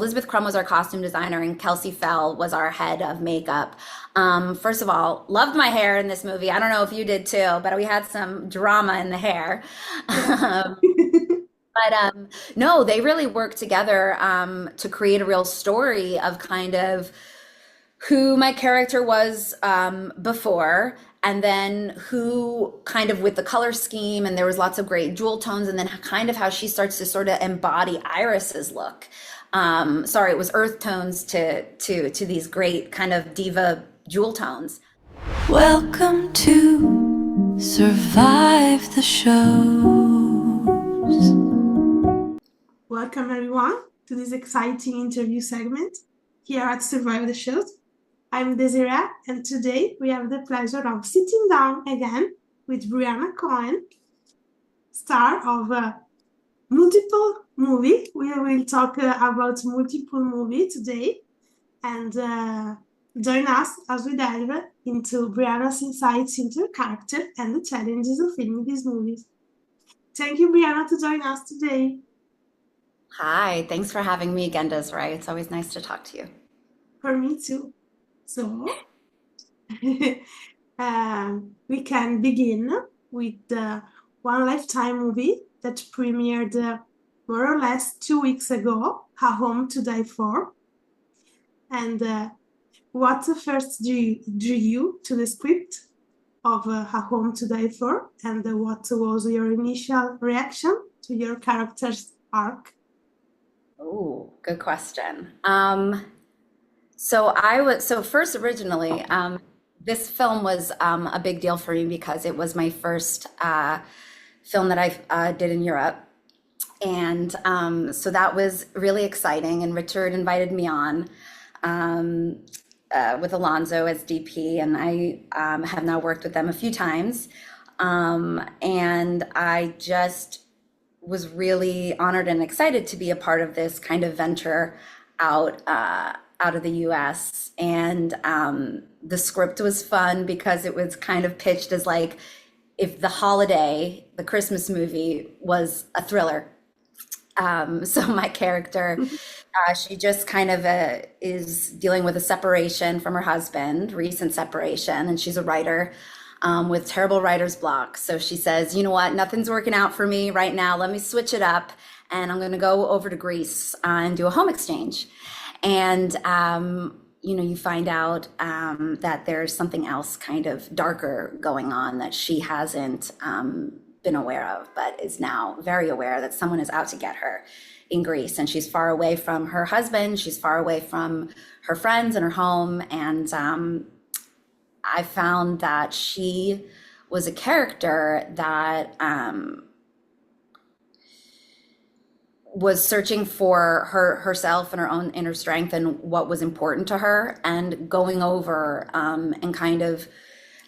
Elizabeth Crum was our costume designer and Kelsey Fell was our head of makeup. First of all, loved my hair in this movie. I don't know if you did too, but we had some drama in the hair. Yeah. But no, they really worked together to create a real story of kind of who my character was before, and then who kind of with the color scheme, and there was lots of great jewel tones, and then kind of how she starts to sort of embody Iris's look. Sorry, it was earth tones to these great kind of diva jewel tones. Welcome to Survive the Shows. Welcome everyone to this exciting interview segment here at Survive the Shows. I'm Desiree, and today we have the pleasure of sitting down again with Brianna Cohen, star of multiple movie. We will talk about multiple movie today, and join us as we dive into Brianna's insights into her character and the challenges of filming these movies. Thank you, Brianna, to join us today. Hi, thanks for having me again, Desiree. It's always nice to talk to you. For me too. So we can begin with the One Lifetime movie that premiered more or less 2 weeks ago, A Home to Die For. And what first drew you to the script of A Home to Die For, and what was your initial reaction to your character's arc? Oh, good question. So first originally, this film was a big deal for me because it was my first film that I did in Europe. And so that was really exciting. And Richard invited me on with Alonso as DP. And I have now worked with them a few times. And I just was really honored and excited to be a part of this kind of venture out of the US. And the script was fun because it was kind of pitched as like if the Christmas movie was a thriller. So my character, she just kind of is dealing with a separation from her husband, recent separation, and she's a writer with terrible writer's block. So she says, you know what, nothing's working out for me right now. Let me switch it up, and I'm going to go over to Greece and do a home exchange. And you find out that there's something else kind of darker going on that she hasn't been aware of, but is now very aware that someone is out to get her in Greece. And she's far away from her husband. She's far away from her friends and her home. And I found that she was a character that was searching for herself and her own inner strength and what was important to her, and going over and kind of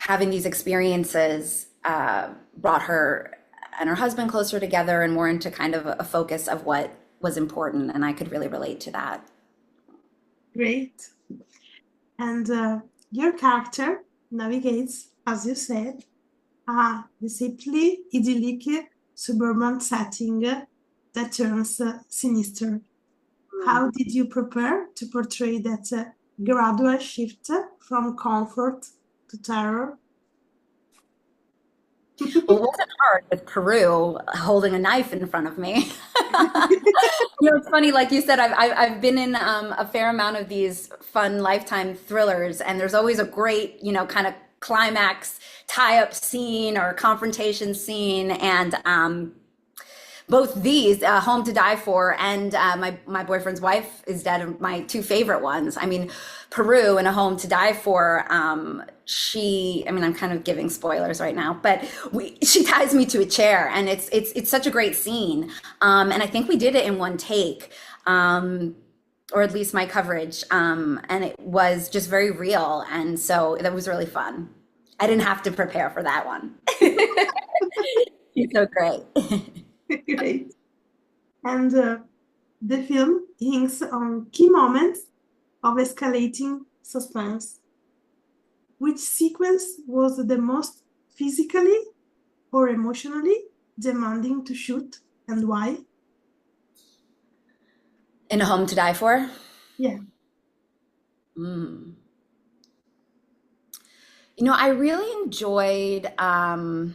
having these experiences brought her and her husband closer together and more into kind of a focus of what was important. And I could really relate to that. Great. And your character navigates, as you said, a deceptively idyllic suburban setting that turns sinister. How did you prepare to portray that gradual shift from comfort to terror? Well, it wasn't hard with Peru holding a knife in front of me. It's funny, like you said, I've been in a fair amount of these fun Lifetime thrillers, and there's always a great, kind of climax tie-up scene or confrontation scene, and both these, Home to Die For and my boyfriend's wife is dead, are my two favorite ones. I mean, Peru and A Home to Die For, I'm kind of giving spoilers right now, but she ties me to a chair, and it's such a great scene. And I think we did it in one take, or at least my coverage, and it was just very real, and so that was really fun. I didn't have to prepare for that one. She's so great. Great. And the film hints on key moments of escalating suspense. Which sequence was the most physically or emotionally demanding to shoot, and why? In A Home to Die For? Yeah. Mm. You know, I really enjoyed, I'm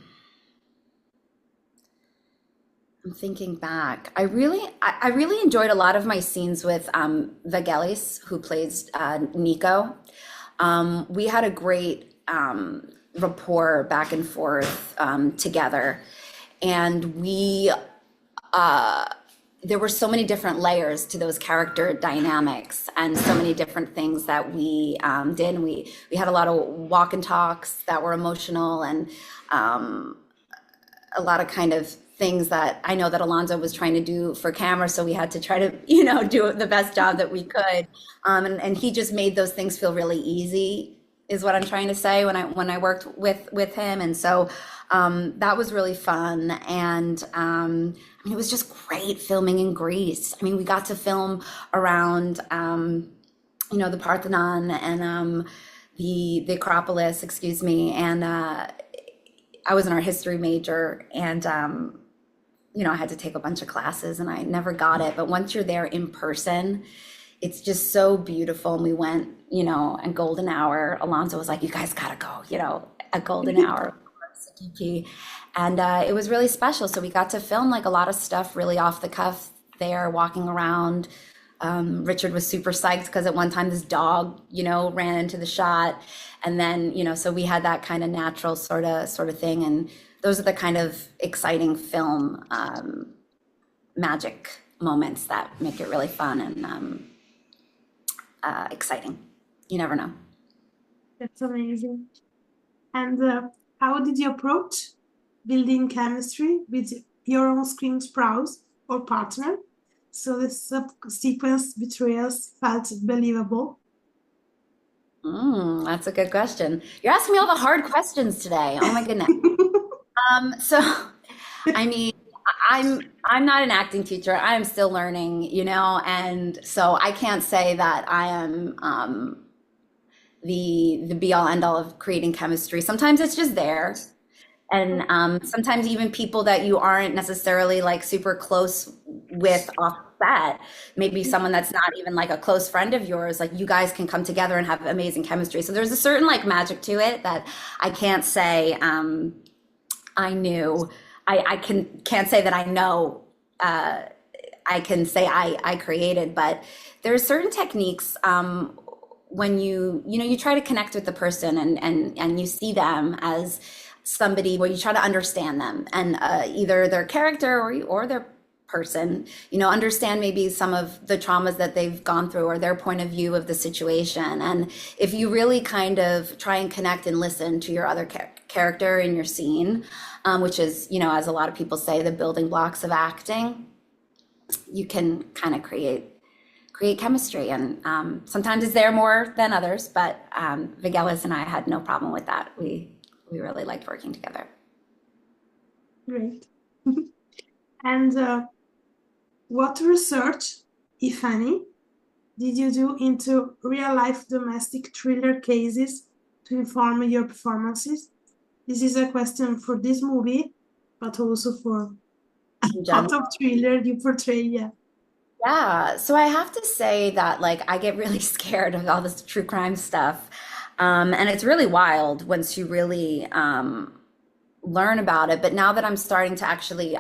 thinking back. I really enjoyed a lot of my scenes with Vagelis, who plays Nico. We had a great rapport back and forth together, and there were so many different layers to those character dynamics, and so many different things that we did. And we had a lot of walk and talks that were emotional, and a lot of kind of things that I know that Alonso was trying to do for camera. So we had to try to, do the best job that we could. And he just made those things feel really easy, is what I'm trying to say when I worked with him. And so that was really fun. And I mean, it was just great filming in Greece. I mean, we got to film around, the Parthenon and the Acropolis, excuse me. And I was an art history major, and I had to take a bunch of classes, and I never got it. But once you're there in person, it's just so beautiful. And we went, and golden hour, Alonso was like, you guys gotta go, a golden hour CDP. And it was really special. So we got to film like a lot of stuff really off the cuff there, walking around. Richard was super psyched because at one time this dog, ran into the shot. And then, so we had that kind of natural sort of thing. And those are the kind of exciting film magic moments that make it really fun and exciting. You never know. That's amazing. And how did you approach building chemistry with your own screen spouse or partner? So the subsequence betrayals felt believable. That's a good question. You're asking me all the hard questions today. Oh my goodness. So, I mean, I'm not an acting teacher. I am still learning, and so I can't say that I am the be all end all of creating chemistry. Sometimes it's just there. And sometimes even people that you aren't necessarily like super close with off set, maybe someone that's not even like a close friend of yours, like you guys can come together and have amazing chemistry. So there's a certain like magic to it that I can't say I knew. I can't say that I know. I can say I created, but there's certain techniques when you try to connect with the person and you see them as somebody where you try to understand them and either their character or their person, understand maybe some of the traumas that they've gone through or their point of view of the situation. And if you really kind of try and connect and listen to your other character in your scene, which is, as a lot of people say, the building blocks of acting, you can kind of create chemistry. And sometimes it's there more than others, but Vagelis and I had no problem with that. We really liked working together. Great. And what research, if any, did you do into real-life domestic thriller cases to inform your performances? This is a question for this movie, but also for a lot of thriller you portray, yeah. Yeah, so I have to say that like I get really scared of all this true crime stuff. And it's really wild once you really learn about it. But now that I'm starting to actually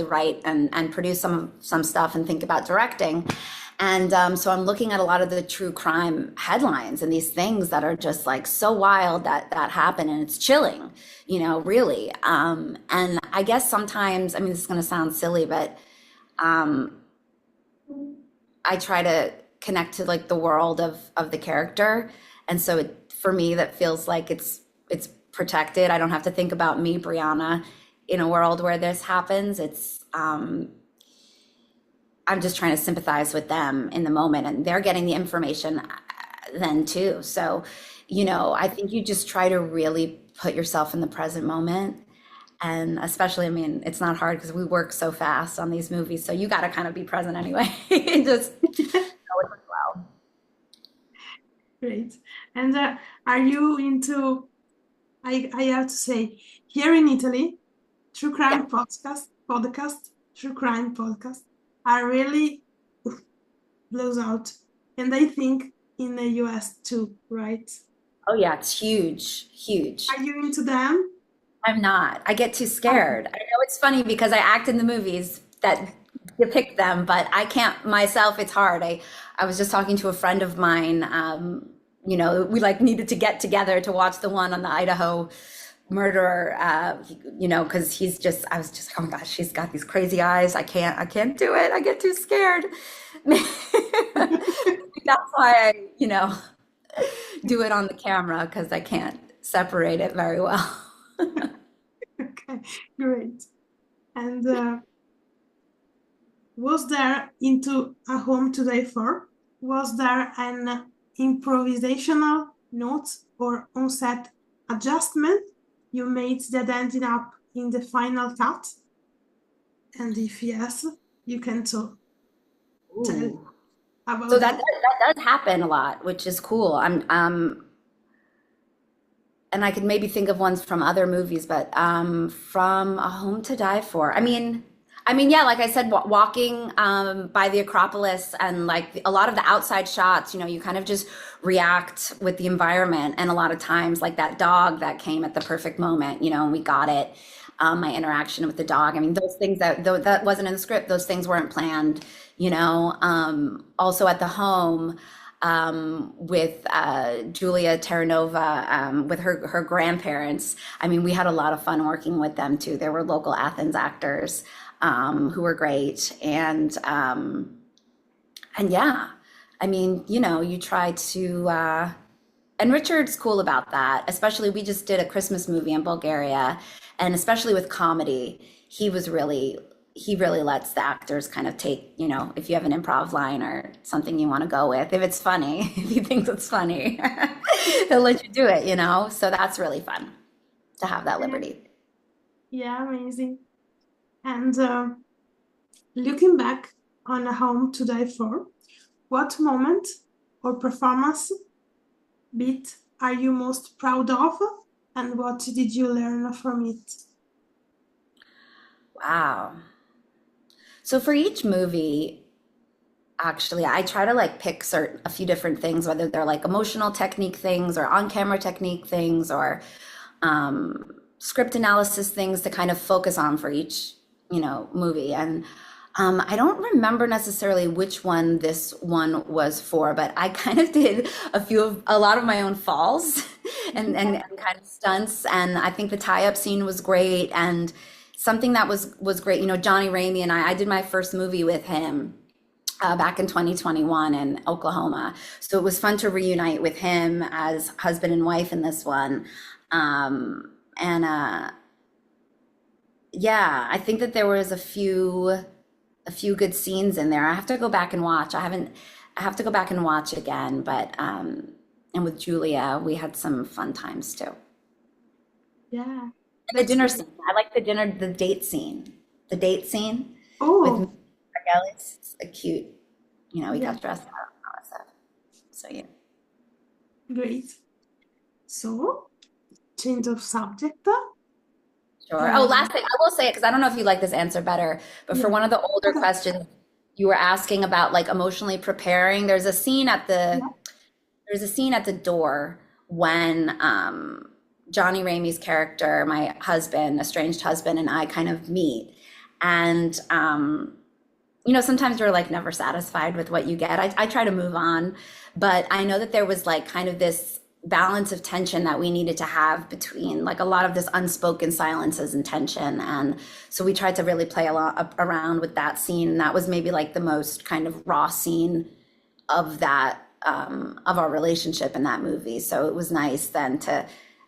write and produce some stuff and think about directing. And so I'm looking at a lot of the true crime headlines and these things that are just like so wild that happen, and it's chilling, really. And I guess sometimes, I mean, this is going to sound silly, but I try to connect to like the world of the character. And so for me, that feels like it's protected. I don't have to think about me, Brianna, in a world where this happens. It's I'm just trying to sympathize with them in the moment, and they're getting the information then too. So, I think you just try to really put yourself in the present moment. And especially, I mean, it's not hard because we work so fast on these movies. So you got to kind of be present anyway. Just know it well. Great. And are you into, I have to say, here in Italy, true crime podcast, true crime podcasts are really blows out. And I think in the US too, right? Oh yeah, it's huge, huge. Are you into them? I'm not. I get too Okay. scared. I know it's funny because I act in the movies that depict them, but I can't myself. It's hard. I was just talking to a friend of mine. We like needed to get together to watch the one on the Idaho murderer. Because I was just, oh my gosh, she's got these crazy eyes. I can't do it. I get too scared. That's why do it on the camera because I can't separate it very well. Okay, great. And was there into A Home to Die For? Was there an improvisational note or on-set adjustment you made that ended up in the final cut? And if yes, you can tell Ooh. about So that. that does happen a lot, which is cool. And I could maybe think of ones from other movies, but from A Home to Die For. Yeah, like I said, walking by the Acropolis and like a lot of the outside shots, you kind of just react with the environment. And a lot of times, like that dog that came at the perfect moment, and we got it. My interaction with the dog. I mean, those things that wasn't in the script, those things weren't planned, Also at the home, with Julia Terranova, with her grandparents. I mean, we had a lot of fun working with them too. They were local Athens actors who were great, and yeah, I mean, you try to. And Richard's cool about that, especially we just did a Christmas movie in Bulgaria, and especially with comedy, he really lets the actors kind of take, if you have an improv line or something you want to go with, if it's funny, if he thinks it's funny, he'll let you do it, So that's really fun to have that Yeah, liberty. yeah, amazing. And looking back on A Home to Die For, what moment or performance bit are you most proud of, and what did you learn from it? Wow. So for each movie, actually, I try to like pick a few different things, whether they're like emotional technique things or on-camera technique things or script analysis things to kind of focus on for each, movie. And I don't remember necessarily which one this one was for, but I kind of did a lot of my own falls and kind of stunts. And I think the tie-up scene was great. And something that was great, Johnny Ramey and I did my first movie with him back in 2021 in Oklahoma. So it was fun to reunite with him as husband and wife in this one. And yeah, I think that there was a few good scenes in there. I have to go back and watch. I have to go back and watch again, but and with Julia, we had some fun times too. Yeah, And the that's dinner great. scene. I like the date scene. The date scene with Oh, Miguel. It's a cute, he yeah, got dressed up and all that stuff. So yeah. great. So, change of subject. Sure. Oh, Um, last thing, I will say it because I don't know if you like this answer better, but for yeah, one of the older okay, questions, you were asking about like emotionally preparing. yeah, There's a scene at the door when Johnny Ramey's character, my husband, estranged husband, and I kind of meet. And sometimes you're like never satisfied with what you get. I try to move on, but I know that there was like kind of this balance of tension that we needed to have between like a lot of this unspoken silences and tension. And so we tried to really play a lot around with that scene. And that was maybe like the most kind of raw scene of that of our relationship in that movie. So it was nice then to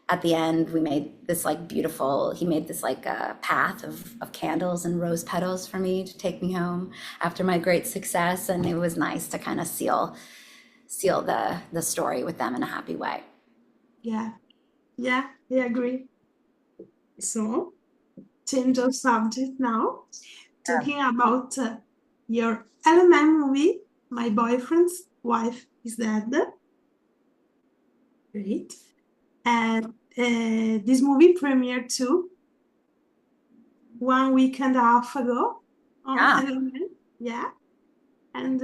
at the end we made this like beautiful he made this like a path of candles and rose petals for me to take me home after my great success, and it was nice to kind of seal the story with them in a happy way. yeah, yeah, I agree. So, change of subject now, talking about your element movie, My Boyfriend's Wife is Dead. Great. And this movie premiered too 1 week and a half ago on Yeah. Element. Yeah. And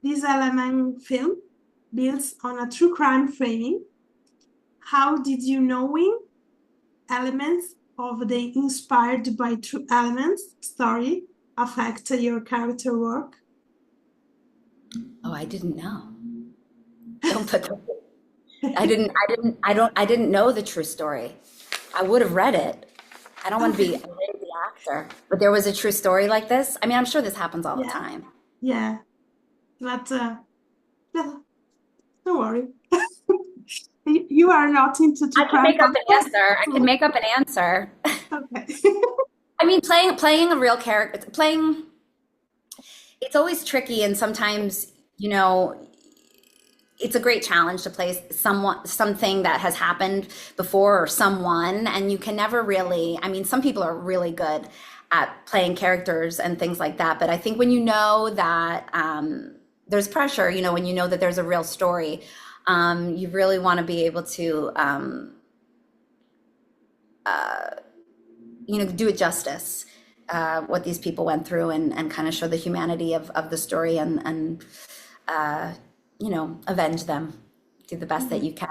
This element film builds on a true crime framing. How did you knowing elements of the inspired by true elements story affect your character work? Oh, I didn't know. Don't put the, I didn't know the true story. I would have read it. I don't want to be a lazy actor, but there was a true story like this. I mean, I'm sure this happens all the Yeah. time. Yeah, but yeah, don't worry. You are not into true I can crime. make up an answer. I can make up an answer. Okay. I mean, playing a real character, it's always tricky, and sometimes, it's a great challenge to play something that has happened before, or someone, and you can never really, I mean, some people are really good at playing characters and things like that, but I think when you know that there's pressure, when you know that there's a real story, you really want to be able to do it justice, what these people went through, and kind of show the humanity of the story, and avenge them, do the best that you can.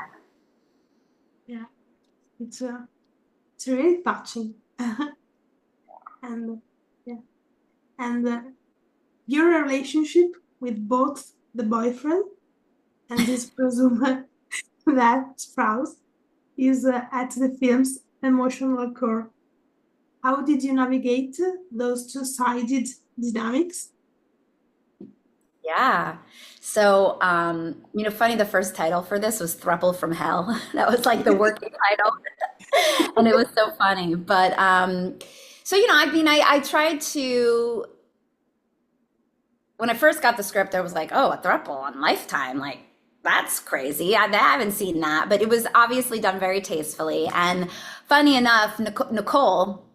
Yeah, it's really touching. And yeah, and your relationship with both the boyfriend and his presumed that spouse is at the film's emotional core. How did you navigate those two-sided dynamics? Yeah. So, funny, the first title for this was Thruple from Hell. That was like the working title. And it was so funny. But, I tried to, when I first got the script, I was like, oh, a thruple on Lifetime. Like, that's crazy. I haven't seen that. But it was obviously done very tastefully. And funny enough, Nicole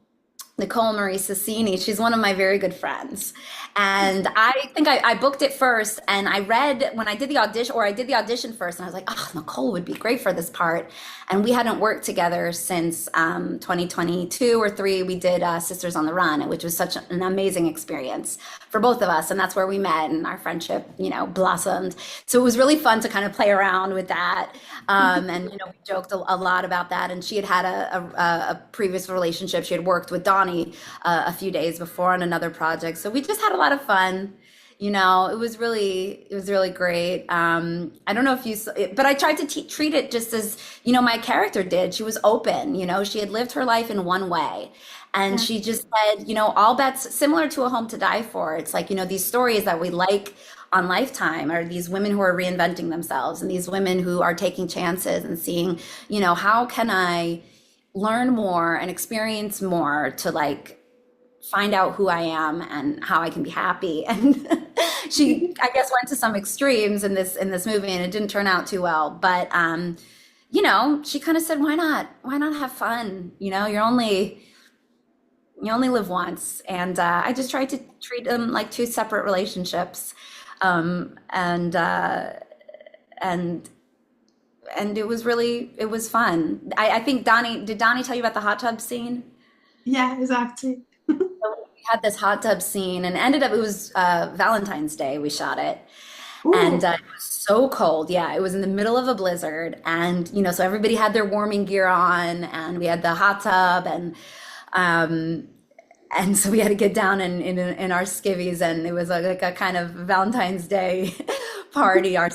Marie Sassini, she's one of my very good friends. And I think I booked it first, and I read when I did the audition first, and I was like, oh, Nicole would be great for this part. And we hadn't worked together since 2022 or three. We did Sisters on the Run, which was such an amazing experience for both of us. And that's where we met, and our friendship, blossomed. So it was really fun to kind of play around with that. And, we joked a lot about that. And she had a previous relationship. She had worked with Donnie a few days before on another project. So we just had a lot of fun. It was really great. I don't know if you, but I tried to treat it just as, my character did. She was open, she had lived her life in one way. And she just said, all bets, similar to A Home to Die For. It's like, these stories that we like on Lifetime are these women who are reinventing themselves, and these women who are taking chances and seeing, how can I learn more and experience more to like find out who I am and how I can be happy. And she, I guess, went to some extremes in this movie, and it didn't turn out too well. But she kind of said, why not have fun? You only live once. And I just tried to treat them like two separate relationships. And it was fun. I think did Donnie tell you about the hot tub scene? Yeah, exactly. We had this hot tub scene, and it was Valentine's Day we shot it. Ooh. And it was so cold. Yeah, it was in the middle of a blizzard, and so everybody had their warming gear on, and we had the hot tub, and so we had to get down in our skivvies, and it was like a kind of Valentine's Day party, our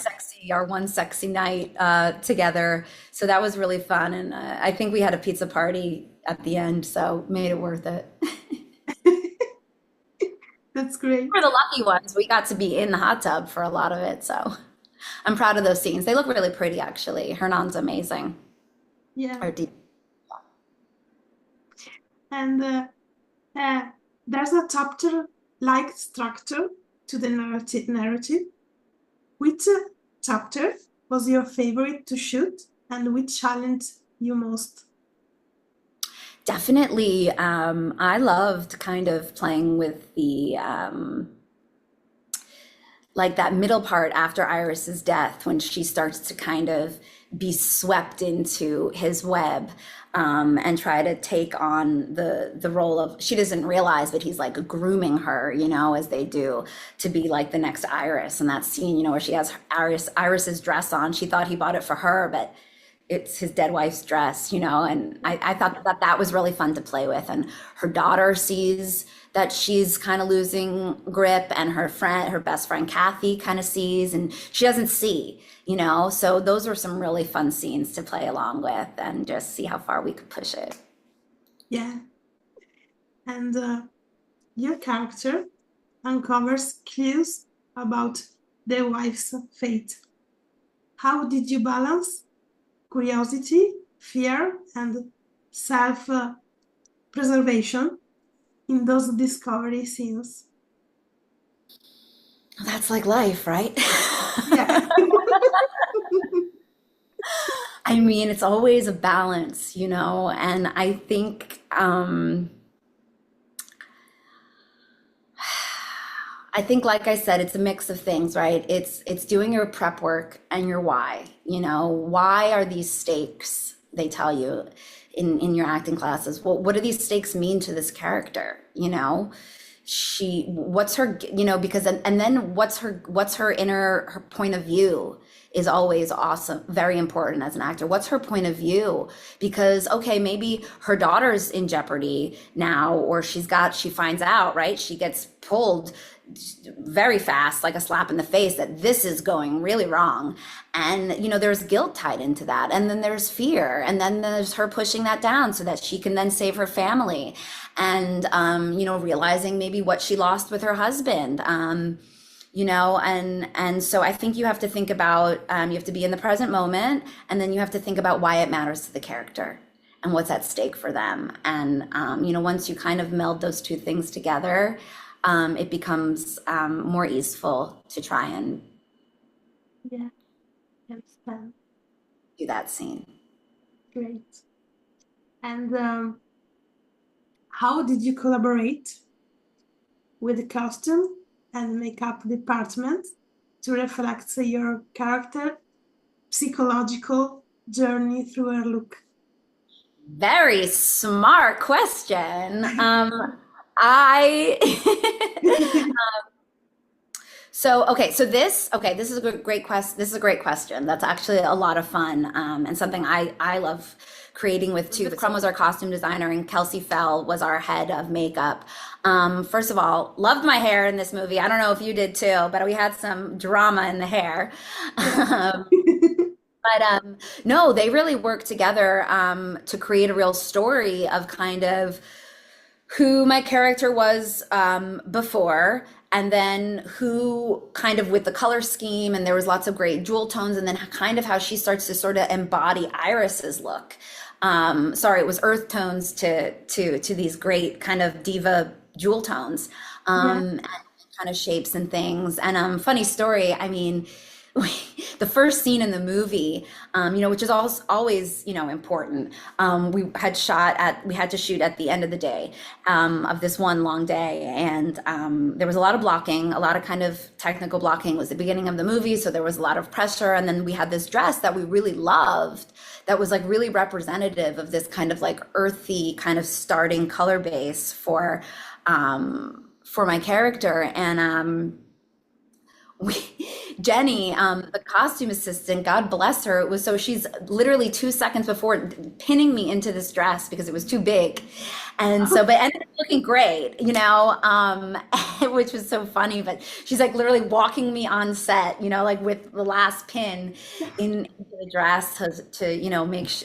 one sexy night together. So that was really fun, and I think we had a pizza party at the end, so made it worth it. That's great. We're the lucky ones. We got to be in the hot tub for a lot of it, so I'm proud of those scenes. They look really pretty, actually. Hernan's amazing. Yeah. And there's a chapter-like structure to the narrative. Which chapter was your favorite to shoot, and which challenged you most? Definitely, I loved kind of playing with like that middle part after Iris's death, when she starts to kind of be swept into his web, and try to take on the role of, she doesn't realize, but he's like grooming her, as they do, to be like the next Iris. And that scene, where she has Iris's dress on, she thought he bought it for her, but it's his dead wife's dress, and I thought that was really fun to play with. And her daughter sees that she's kind of losing grip, and her best friend Kathy kind of sees, and she doesn't see, so those were some really fun scenes to play along with and just see how far we could push it. Yeah. And your character uncovers clues about their wife's fate. How did you balance curiosity, fear, and self-preservation in those discovery scenes? That's like life, right? Yeah. I mean, it's always a balance, and I think like I said, it's a mix of things, right? It's doing your prep work and your why. Why are these stakes, they tell you in your acting classes? Well, what do these stakes mean to this character? What's her, because, and then what's her her point of view is always awesome, very important as an actor. What's her point of view? Because, okay, maybe her daughter's in jeopardy now, or she finds out, right? She gets pulled very fast, like a slap in the face, that this is going really wrong. And, there's guilt tied into that. And then there's fear. And then there's her pushing that down so that she can then save her family. And, realizing maybe what she lost with her husband. And so I think you have to think about, you have to be in the present moment, and then you have to think about why it matters to the character and what's at stake for them. And, once you kind of meld those two things together, it becomes more easeful to try and Understand. do that scene. Great. And how did you collaborate with the costume and makeup department to reflect your character psychological journey through her look? Very smart question. I this is a great question. This is a great question. That's actually a lot of fun, and something I love creating with too. Crum was our costume designer, and Kelsey Fell was our head of makeup. First of all, loved my hair in this movie. I don't know if you did too, but we had some drama in the hair. But no, they really worked together to create a real story of kind of who my character was before, and then who kind of with the color scheme, and there was lots of great jewel tones, and then kind of how she starts to sort of embody Iris's look. Sorry, it was earth tones to these great kind of diva jewel tones, and kind of shapes and things. And funny story, I mean, the first scene in the movie, which is always important. We had to shoot at the end of the day, of this one long day. And there was a lot of blocking, a lot of kind of technical blocking. It was the beginning of the movie, so there was a lot of pressure. And then we had this dress that we really loved that was like really representative of this kind of like earthy kind of starting color base for my character. And Jenny, the costume assistant, God bless her, she's literally 2 seconds before pinning me into this dress because it was too big. And so, but ended up looking great, which was so funny. But she's like literally walking me on set, like with the last pin into the dress to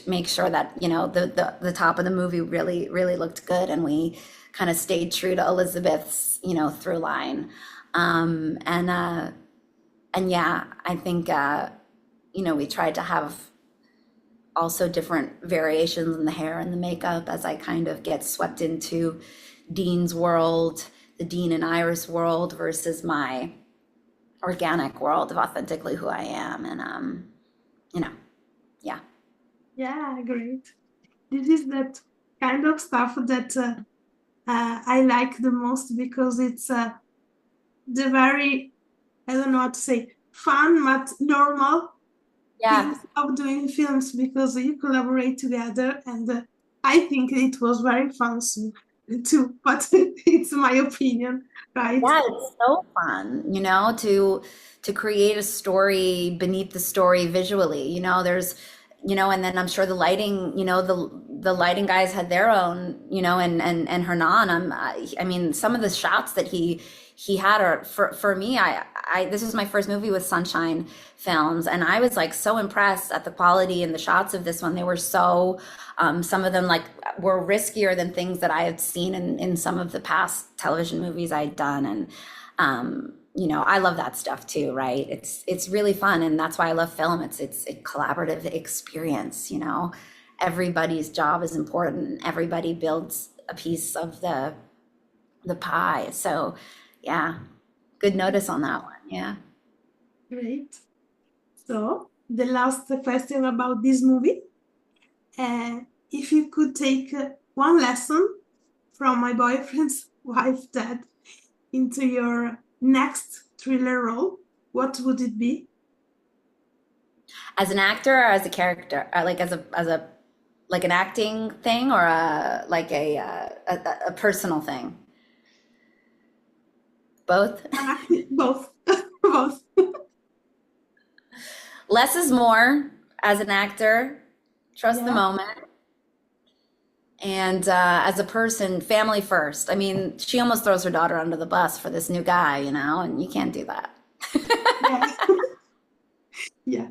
make sure that, the top of the movie really, really looked good. And we kind of stayed true to Elizabeth's, through line. And yeah, I think, we tried to have also different variations in the hair and the makeup as I kind of get swept into Dean's world, the Dean and Iris world versus my organic world of authentically who I am. And, yeah. Yeah, great. This is that kind of stuff that I like the most because it's the very I don't know how to say, fun but normal Yeah. things of doing films because you collaborate together, and I think it was very fun too, but it's my opinion, right? Yeah, it's so fun, to create a story beneath the story visually. And then I'm sure the lighting, the lighting guys had their own, and Hernan. I mean, some of the shots that he had are for me. This was my first movie with Sunshine Films, and I was like so impressed at the quality and the shots of this one. They were so, some of them like were riskier than things that I had seen in some of the past television movies I'd done. And I love that stuff too, right? It's really fun, and that's why I love film. It's a collaborative experience. Everybody's job is important. Everybody builds a piece of the pie. So yeah, good notice on that one. Yeah. Great. So the last question about this movie, if you could take one lesson from My Boyfriend's Wife Dead into your next thriller role, what would it be? As an actor or as a character, like as a like an acting thing, or a personal thing? Both. Both. Both. Less is more as an actor. Trust the Yeah. moment. And as a person, family first. I mean, she almost throws her daughter under the bus for this new guy, and you can't do that. Yeah.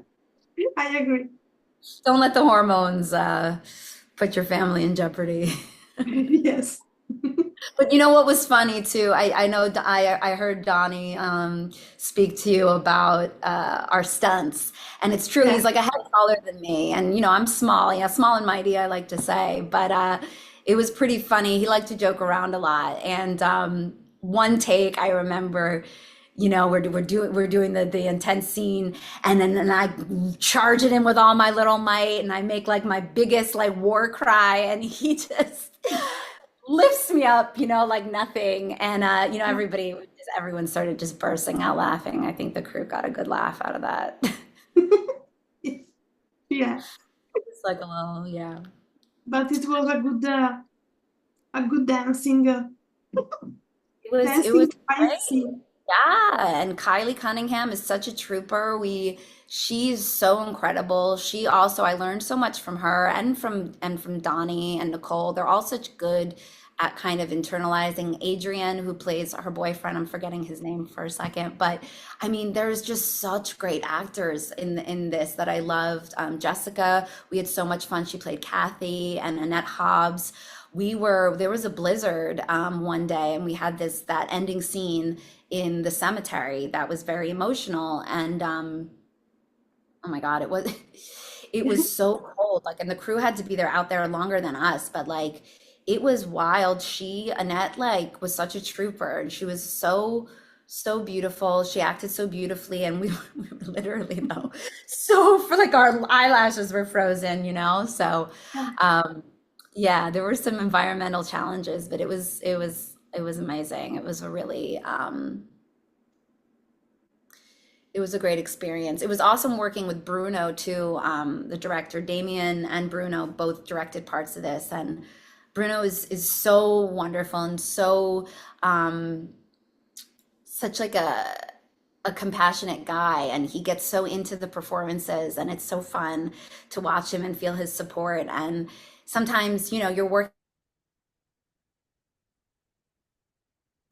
Yeah. I agree. Don't let the hormones put your family in jeopardy. Yes. But you know what was funny too? I know I heard Donnie speak to you about our stunts, and it's true. He's Yeah. like a head taller than me, and I'm small, small and mighty, I like to say. But it was pretty funny. He liked to joke around a lot, and one take I remember. We're doing the intense scene, and then I charge it in with all my little might, and I make like my biggest like war cry, and he just lifts me up, like nothing. And everyone started just bursting out laughing. I think the crew got a good laugh out of that. Yeah. It's like a little, yeah. But it was a good dancing It was fight great. scene. Yeah, and Kylie Cunningham is such a trooper. She's so incredible. She also, I learned so much from her and from Donnie and Nicole. They're all such good at kind of internalizing. Adrian, who plays her boyfriend, I'm forgetting his name for a second, but I mean, there's just such great actors in this that I loved. Jessica, we had so much fun. She played Kathy, and Annette Hobbs. There was a blizzard one day, and we had that ending scene in the cemetery that was very emotional. And oh my God, it was so cold. Like, and the crew had to be there out there longer than us, but like it was wild. Annette, like, was such a trooper, and she was so beautiful. She acted so beautifully, and we were literally though so for like our eyelashes were frozen. So yeah, there were some environmental challenges, but it was amazing. It was a great experience. It was awesome working with Bruno too, the director. Damien and Bruno both directed parts of this, and Bruno is so wonderful and so such like a compassionate guy, and he gets so into the performances, and it's so fun to watch him and feel his support. And sometimes, you're working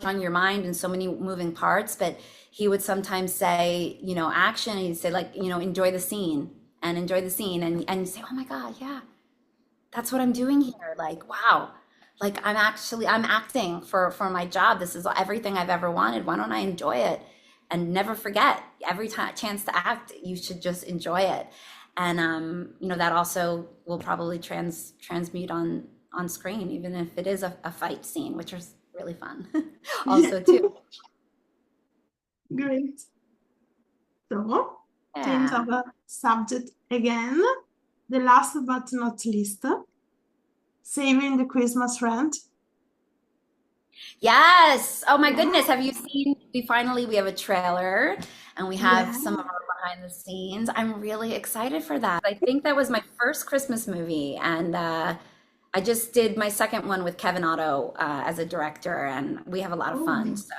on your mind and so many moving parts, but he would sometimes say, action, and he'd say like, enjoy the scene and enjoy the scene. And you say, oh my God, yeah, that's what I'm doing here. Like, wow, like I'm acting for my job. This is everything I've ever wanted. Why don't I enjoy it? And never forget, every time chance to act, you should just enjoy it. And that also will probably transmute on screen, even if it is a fight scene, which is really fun also too. Great. So, change Yeah. of a subject again. The last but not least, saving the Christmas rent. Yes. Oh my goodness. Yeah, Have you seen? We have a trailer and we have yeah. some of our behind the scenes. I'm really excited for that. I think that was my first Christmas movie, and I just did my second one with Kevin Otto as a director, and we have a lot of fun. Oh, So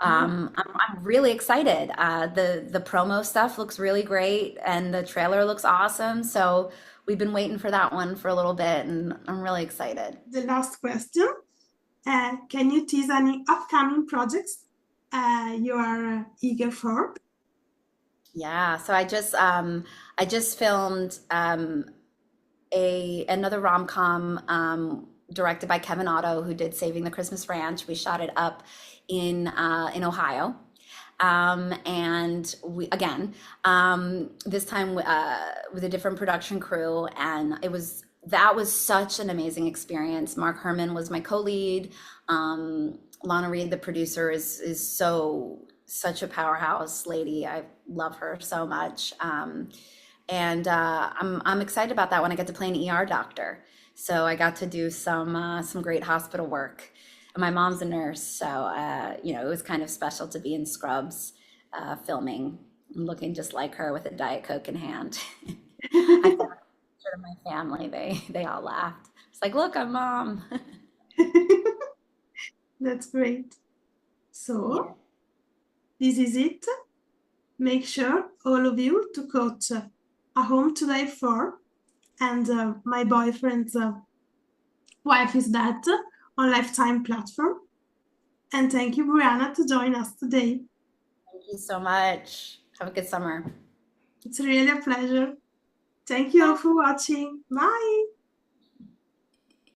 oh, I'm really excited. The promo stuff looks really great, and the trailer looks awesome. So we've been waiting for that one for a little bit, and I'm really excited. the last question. Can you tease any upcoming projects you are eager for? Yeah, so I just filmed a another rom-com directed by Kevin Otto, who did Saving the Christmas Ranch. We shot it up in Ohio. And we again this time with a different production crew, and that was such an amazing experience. Mark Herman was my co-lead. Lana Reed, the producer, is such a powerhouse lady. I love her so much. And I'm excited about that one. I get to play an ER doctor, so I got to do some great hospital work. And my mom's a nurse, so it was kind of special to be in scrubs, filming, looking just like her with a Diet Coke in hand. I sent a picture to my family. They all laughed. It's like, look, I'm mom. That's great. Yeah. So, this is it. Make sure, all of you, to coach A Home Today 4 and My Boyfriend's Wife is Dead on Lifetime platform. And thank you, Brianna, to join us today. Thank you so much. Have a good summer. It's really a pleasure. Thank you all for watching. Bye.